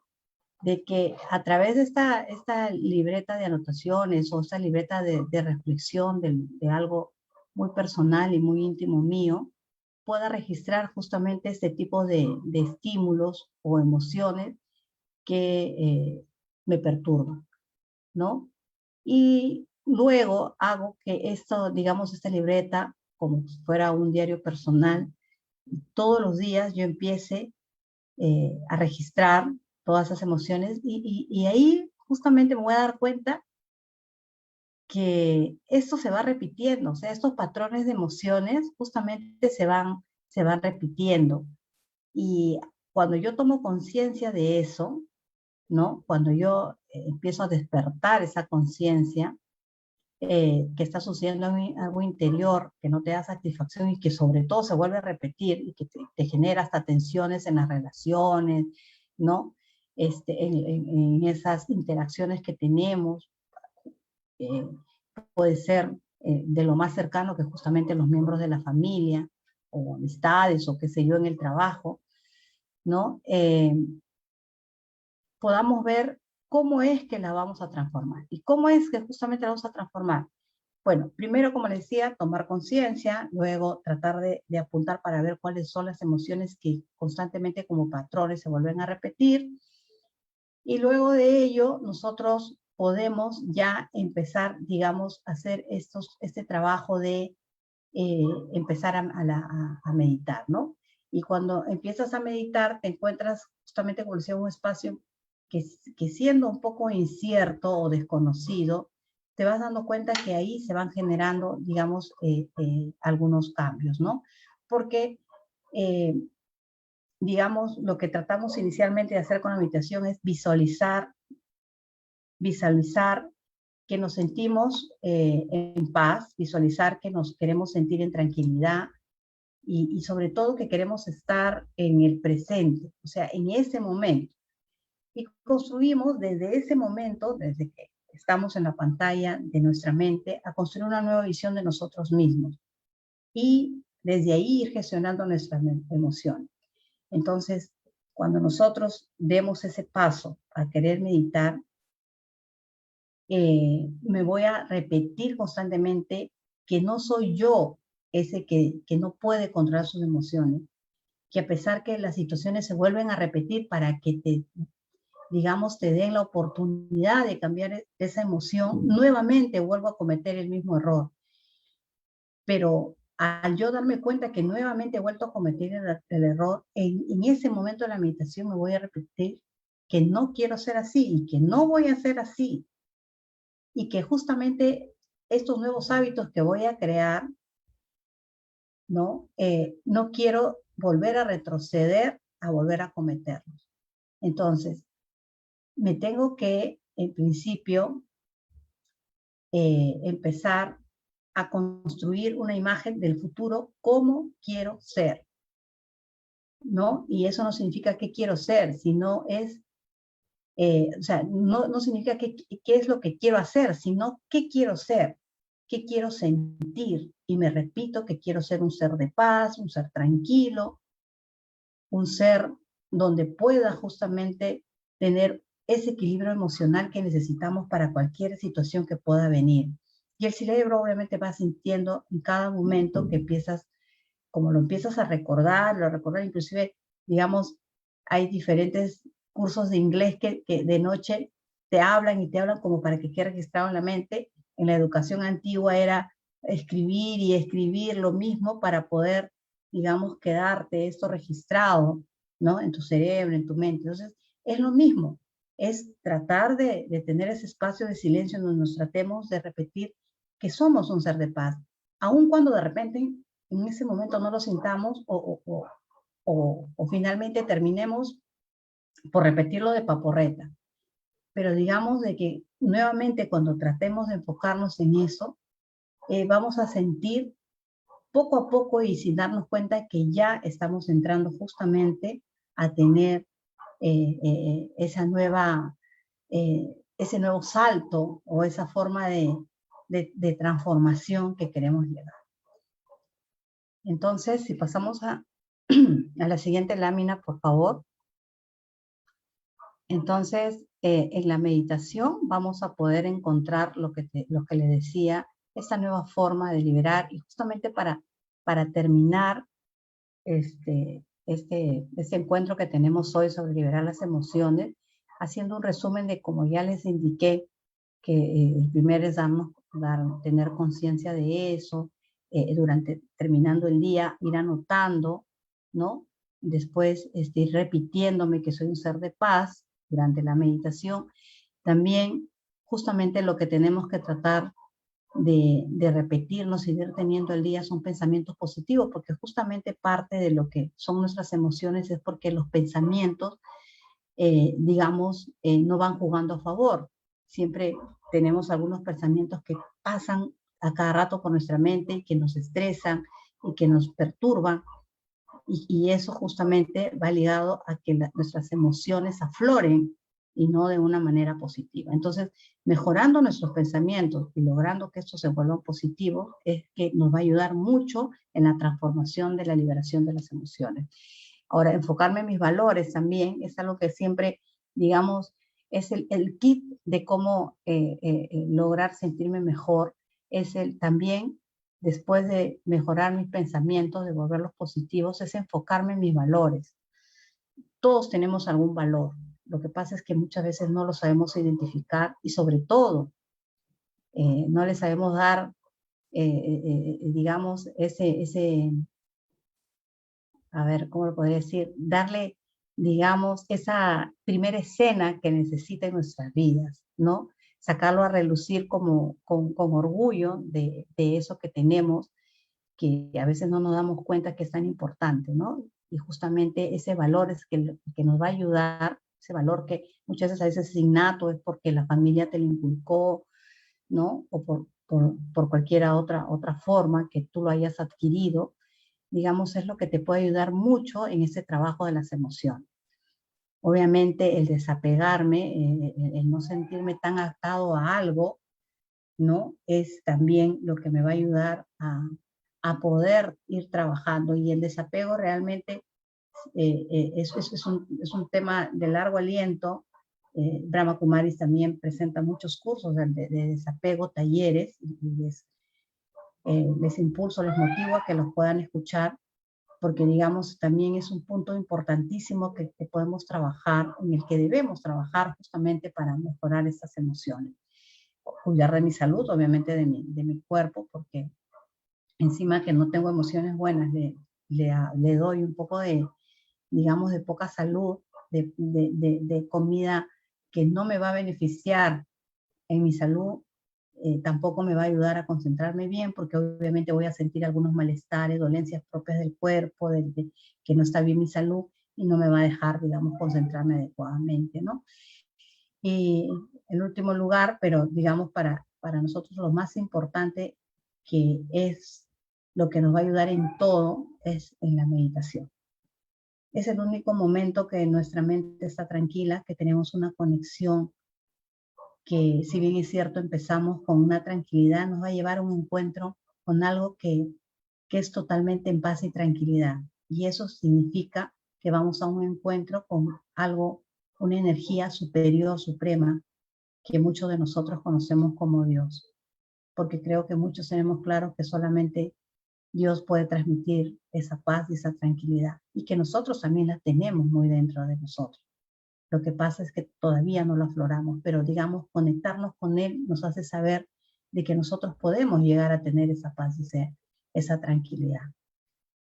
de que a través de esta libreta de anotaciones o esta libreta de reflexión de algo muy personal y muy íntimo mío, pueda registrar justamente este tipo de estímulos o emociones que me perturban, ¿no? Y luego hago que esto, digamos, esta libreta, como si fuera un diario personal, todos los días yo empiece a registrar todas esas emociones y ahí justamente me voy a dar cuenta que esto se va repitiendo, o sea, estos patrones de emociones justamente se van repitiendo. Y cuando yo tomo conciencia de eso, ¿no? Cuando yo empiezo a despertar esa conciencia, que está sucediendo algo interior que no te da satisfacción y que sobre todo se vuelve a repetir y que te genera hasta tensiones en las relaciones, ¿no? En esas interacciones que tenemos, eh, puede ser de lo más cercano que justamente los miembros de la familia o amistades o qué sé yo en el trabajo, ¿no? Podamos ver cómo es que la vamos a transformar. ¿Y cómo es que justamente la vamos a transformar? Bueno, primero, como les decía, tomar conciencia, luego tratar de apuntar para ver cuáles son las emociones que constantemente como patrones se vuelven a repetir, y luego de ello nosotros podemos ya empezar, digamos, a hacer este trabajo de empezar a meditar, ¿no? Y cuando empiezas a meditar, te encuentras justamente, como decía, un espacio que siendo un poco incierto o desconocido, te vas dando cuenta que ahí se van generando, digamos, algunos cambios, ¿no? Porque, digamos, lo que tratamos inicialmente de hacer con la meditación es visualizar que nos sentimos en paz, visualizar que nos queremos sentir en tranquilidad y sobre todo que queremos estar en el presente, o sea, en ese momento. Y construimos desde ese momento, desde que estamos en la pantalla de nuestra mente, a construir una nueva visión de nosotros mismos y desde ahí ir gestionando nuestras emociones. Entonces, cuando nosotros demos ese paso a querer meditar, me voy a repetir constantemente que no soy yo ese que no puede controlar sus emociones, que a pesar que las situaciones se vuelven a repetir para que digamos, te den la oportunidad de cambiar esa emoción, nuevamente vuelvo a cometer el mismo error. Pero al yo darme cuenta que nuevamente he vuelto a cometer el error, en ese momento de la meditación me voy a repetir que no quiero ser así y que no voy a ser así. Y que justamente estos nuevos hábitos que voy a crear, ¿no? No quiero volver a retroceder, a volver a cometerlos. Entonces, me tengo que, en principio, empezar a construir una imagen del futuro, cómo quiero ser, ¿no? Y eso no significa qué quiero ser, sino es, o sea, no significa qué es lo que quiero hacer, sino qué quiero ser, qué quiero sentir. Y me repito que quiero ser un ser de paz, un ser tranquilo, un ser donde pueda justamente tener ese equilibrio emocional que necesitamos para cualquier situación que pueda venir. Y el cerebro obviamente va sintiendo en cada momento que empiezas, como lo empiezas a recordar, inclusive, digamos, hay diferentes cursos de inglés que de noche te hablan y te hablan como para que quede registrado en la mente. En la educación antigua era escribir y escribir lo mismo para poder, digamos, quedarte esto registrado, ¿no? En tu cerebro, en tu mente. Entonces, es lo mismo, es tratar de tener ese espacio de silencio en donde nos tratemos de repetir que somos un ser de paz, aun cuando de repente en ese momento no lo sintamos o finalmente terminemos por repetirlo de paporreta. Pero digamos de que nuevamente cuando tratemos de enfocarnos en eso, vamos a sentir poco a poco y sin darnos cuenta que ya estamos entrando justamente a tener esa nueva, ese nuevo salto o esa forma de transformación que queremos llegar. Entonces, si pasamos a la siguiente lámina, por favor. Entonces, en la meditación vamos a poder encontrar lo que les decía, esta nueva forma de liberar y justamente para terminar este encuentro que tenemos hoy sobre liberar las emociones, haciendo un resumen de, como ya les indiqué, que el primero es tener conciencia de eso, terminando el día, ir anotando, ¿no? Después ir repitiéndome que soy un ser de paz durante la meditación. También justamente lo que tenemos que tratar de repetirnos y de ir teniendo el día son pensamientos positivos, porque justamente parte de lo que son nuestras emociones es porque los pensamientos, digamos, no van jugando a favor. Siempre tenemos algunos pensamientos que pasan a cada rato por nuestra mente y que nos estresan y que nos perturban. Y eso justamente va ligado a que nuestras emociones afloren y no de una manera positiva. Entonces, mejorando nuestros pensamientos y logrando que estos se vuelvan positivos es que nos va a ayudar mucho en la transformación de la liberación de las emociones. Ahora, enfocarme en mis valores también es algo que siempre, digamos, es el kit de cómo lograr sentirme mejor. Es también, después de mejorar mis pensamientos, de volverlos positivos, es enfocarme en mis valores. Todos tenemos algún valor. Lo que pasa es que muchas veces no lo sabemos identificar y sobre todo no le sabemos dar, digamos, a ver, ¿cómo lo podría decir? Darle, digamos, esa primera escena que necesita en nuestras vidas, ¿no? Sacarlo a relucir como, con orgullo de eso que tenemos, que a veces no nos damos cuenta que es tan importante, ¿no? Y justamente ese valor es que nos va a ayudar, ese valor que muchas veces a veces es innato, es porque la familia te lo inculcó, ¿no? O por cualquier otra forma que tú lo hayas adquirido, digamos, es lo que te puede ayudar mucho en ese trabajo de las emociones. Obviamente el desapegarme, el no sentirme tan atado a algo, ¿no? Es también lo que me va a ayudar a poder ir trabajando. Y el desapego realmente es un tema de largo aliento. Brahma Kumaris también presenta muchos cursos de desapego, talleres, y les impulso, les motivo a que los puedan escuchar, porque digamos también es un punto importantísimo que podemos trabajar, en el que debemos trabajar justamente para mejorar estas emociones. Cuidar de mi salud, obviamente de mi cuerpo, porque encima que no tengo emociones buenas, le doy un poco de, digamos, de poca salud, de comida que no me va a beneficiar en mi salud, tampoco me va a ayudar a concentrarme bien, porque obviamente voy a sentir algunos malestares, dolencias propias del cuerpo, que no está bien mi salud, y no me va a dejar, digamos, concentrarme adecuadamente, ¿no? Y en último lugar, pero digamos para nosotros lo más importante, que es lo que nos va a ayudar en todo, es en la meditación. Es el único momento que nuestra mente está tranquila, que tenemos una conexión que, si bien es cierto, empezamos con una tranquilidad, nos va a llevar a un encuentro con algo que es totalmente en paz y tranquilidad. Y eso significa que vamos a un encuentro con algo, una energía superior, suprema, que muchos de nosotros conocemos como Dios. Porque creo que muchos tenemos claro que solamente Dios puede transmitir esa paz y esa tranquilidad, y que nosotros también la tenemos muy dentro de nosotros. Lo que pasa es que todavía no lo afloramos, pero digamos, conectarnos con Él nos hace saber de que nosotros podemos llegar a tener esa paz y esa tranquilidad.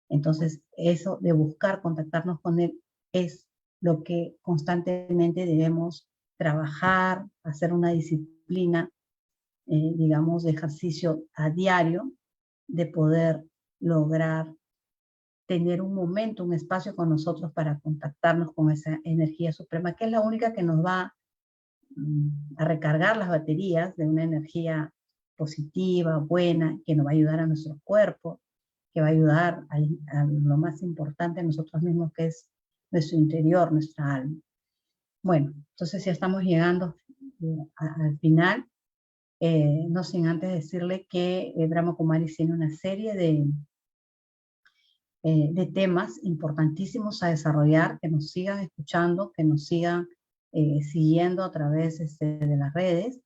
Entonces, eso de buscar contactarnos con Él es lo que constantemente debemos trabajar, hacer una disciplina, digamos, de ejercicio a diario, de poder lograr tener un momento, un espacio con nosotros para contactarnos con esa energía suprema, que es la única que nos va a recargar las baterías de una energía positiva, buena, que nos va a ayudar a nuestro cuerpo, que va a ayudar a lo más importante a nosotros mismos, que es nuestro interior, nuestra alma. Bueno, entonces ya estamos llegando al final, no sin antes decirle que Brahma Kumaris tiene una serie de temas importantísimos a desarrollar, que nos sigan escuchando, que nos sigan siguiendo a través de las redes,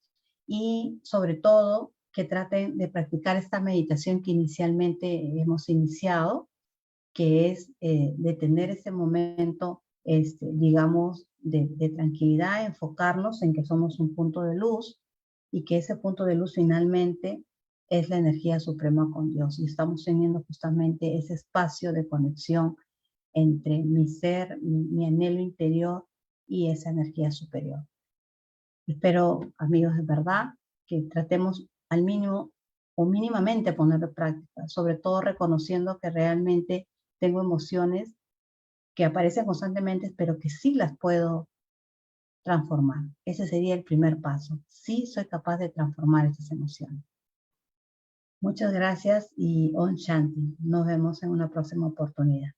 y sobre todo que traten de practicar esta meditación que inicialmente hemos iniciado, que es de tener ese momento, digamos, de tranquilidad, enfocarnos en que somos un punto de luz, y que ese punto de luz finalmente es la energía suprema con Dios, y estamos teniendo justamente ese espacio de conexión entre mi ser, mi anhelo interior y esa energía superior. Espero, amigos, de verdad, que tratemos al mínimo o mínimamente ponerlo en práctica, sobre todo reconociendo que realmente tengo emociones que aparecen constantemente, pero que sí las puedo transformar. Ese sería el primer paso. Sí soy capaz de transformar esas emociones. Muchas gracias y Om Shanti. Nos vemos en una próxima oportunidad.